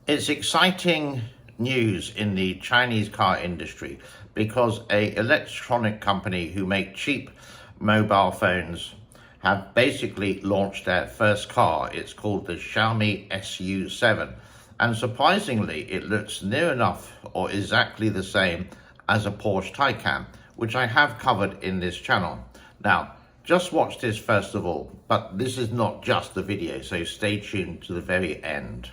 It's exciting news in the Chinese car industry because a electronic company who make cheap mobile phones have basically launched their first car. It's called the Xiaomi SU7, and surprisingly it looks near enough or exactly the same as a Porsche Taycan, which I have covered in this channel. Now just watch this first of all, but this is not just the video, so stay tuned to the very end.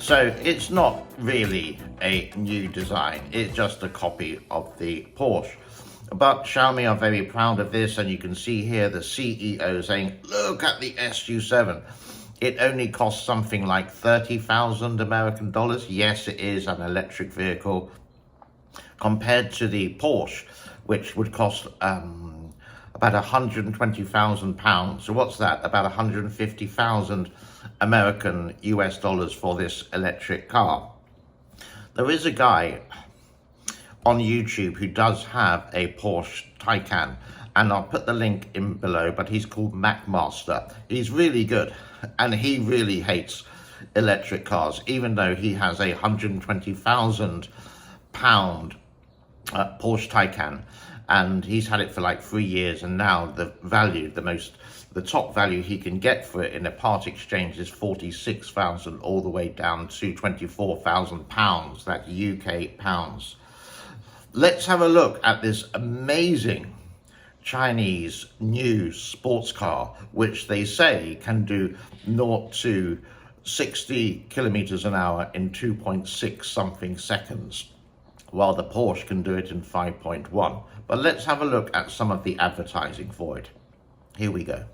So it's not really a new design, it's just a copy of the Porsche. But Xiaomi are very proud of this, and you can see here the CEO saying, look at the SU7. It only costs something like 30,000 American dollars. Yes, it is an electric vehicle compared to the Porsche, which would cost about 120,000 pounds. So what's that? About 150,000 American US dollars for this electric car. There is a guy on YouTube who does have a Porsche Taycan, and I'll put the link in below, but he's called MacMaster. He's really good, and he really hates electric cars, even though he has a 120,000 pound Porsche Taycan, and he's had it for like 3 years, and now the value, the top value he can get for it in a part exchange is 46,000, all the way down to 24,000 pounds, that's UK pounds. Let's have a look at this amazing Chinese new sports car, which they say can do 0 to 60 kilometers an hour in 2.6 something seconds, while the Porsche can do it in 5.1. But let's have a look at some of the advertising for it. Here we go.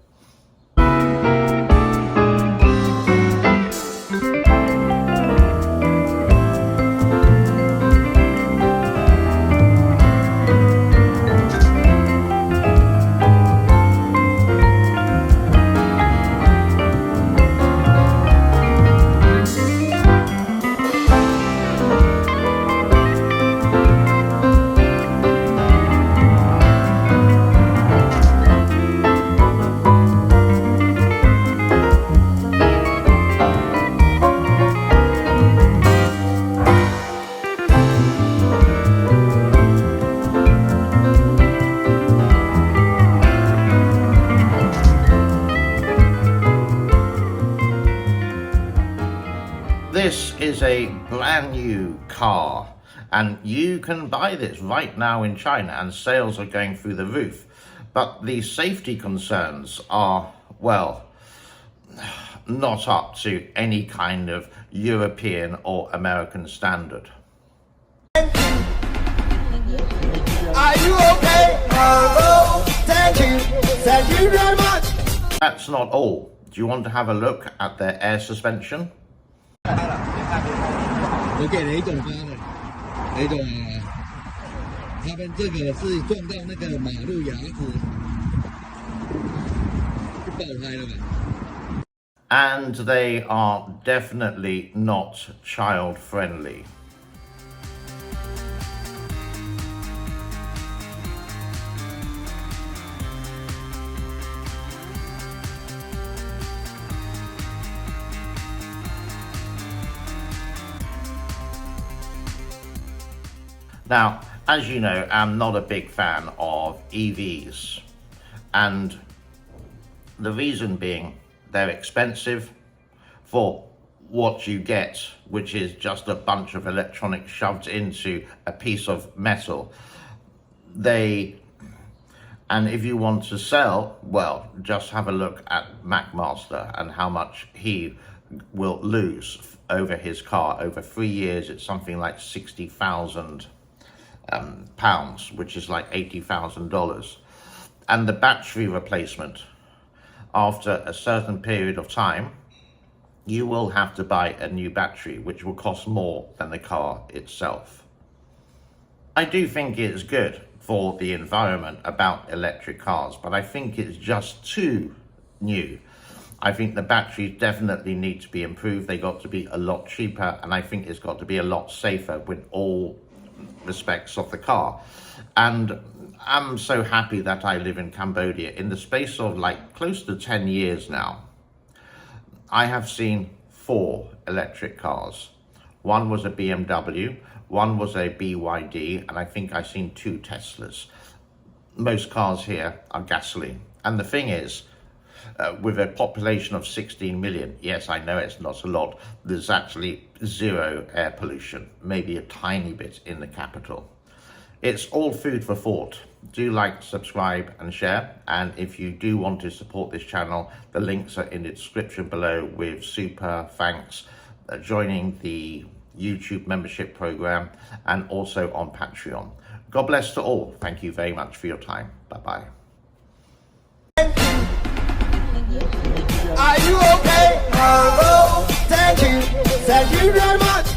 This is a brand new car, and you can buy this right now in China, and sales are going through the roof. But the safety concerns are, well, not up to any kind of European or American standard. Are you okay? Oh, thank you very much. That's not all. Do you want to have a look at their air suspension? 我给了一种发的，那种他们这个是撞到那个马路牙子，就爆开了吧。 And they are definitely not child friendly. Now, as you know, I'm not a big fan of EVs, and the reason being they're expensive for what you get, which is just a bunch of electronics shoved into a piece of metal. And if you want to sell, well, just have a look at MacMaster and how much he will lose over his car. Over 3 years, it's something like 60,000 pounds, which is like $80,000. And the battery replacement, after a certain period of time, you will have to buy a new battery, which will cost more than the car itself. I do think it's good for the environment about electric cars, but I think it's just too new. I think the batteries definitely need to be improved. They got to be a lot cheaper, and I think it's got to be a lot safer with all respects of the car. And I'm so happy that I live in Cambodia. In the space of like close to 10 years now, I have seen 4 electric cars. One was a BMW, one was a BYD, and I think I've seen 2 Teslas. Most cars here are gasoline. And the thing is, with a population of 16 million, yes, I know it's not a lot, there's actually 0 air pollution, maybe a tiny bit in the capital. It's all food for thought. Do like, subscribe and share. And if you do want to support this channel, the links are in the description below with super thanks, joining the YouTube membership program and also on Patreon. God bless to all. Thank you very much for your time. Bye-bye. Are you okay? Hello, thank you very much.